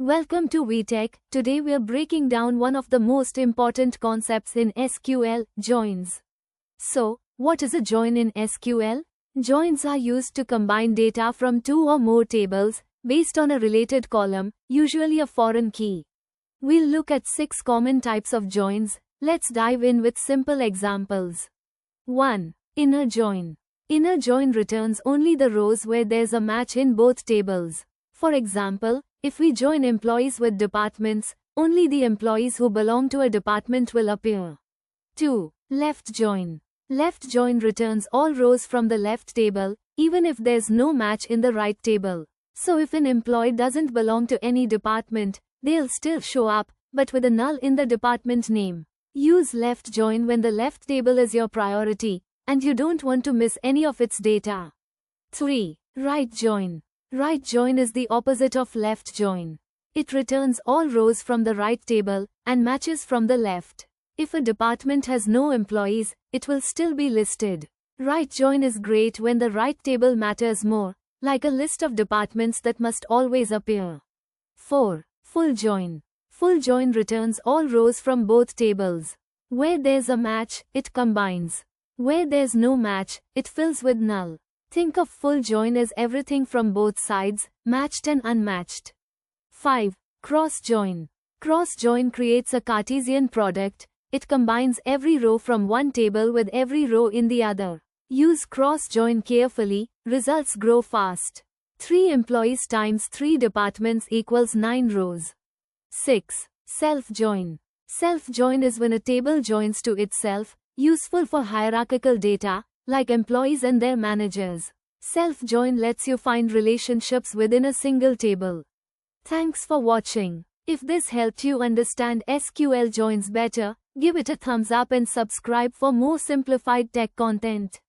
Welcome to VTech. Today we are breaking down one of the most important concepts in SQL, joins. So, what is a join in SQL? Joins are used to combine data from two or more tables, based on a related column, usually a foreign key. We'll look at 6 common types of joins. Let's dive in with simple examples. 1. Inner join. Inner join returns only the rows where there's a match in both tables. For example, if we join employees with departments, only the employees who belong to a department will appear. 2. Left join. Left join returns all rows from the left table, even if there's no match in the right table. So if an employee doesn't belong to any department, they'll still show up, but with a null in the department name. Use left join when the left table is your priority, and you don't want to miss any of its data. 3. Right join. Right join is the opposite of left join. It returns all rows from the right table, and matches from the left. If a department has no employees, it will still be listed. Right join is great when the right table matters more, like a list of departments that must always appear. 4. Full join. Full join returns all rows from both tables. Where there's a match, it combines. Where there's no match, it fills with null. Think of full join as everything from both sides, matched and unmatched. 5. Cross join. Cross join creates a Cartesian product. It combines every row from one table with every row in the other. Use cross join carefully, results grow fast. 3 employees times 3 departments equals 9 rows. 6. Self join. Self join is when a table joins to itself, useful for hierarchical data, like employees and their managers. Self-join lets you find relationships within a single table. Thanks for watching. If this helped you understand SQL joins better, give it a thumbs up and subscribe for more simplified tech content.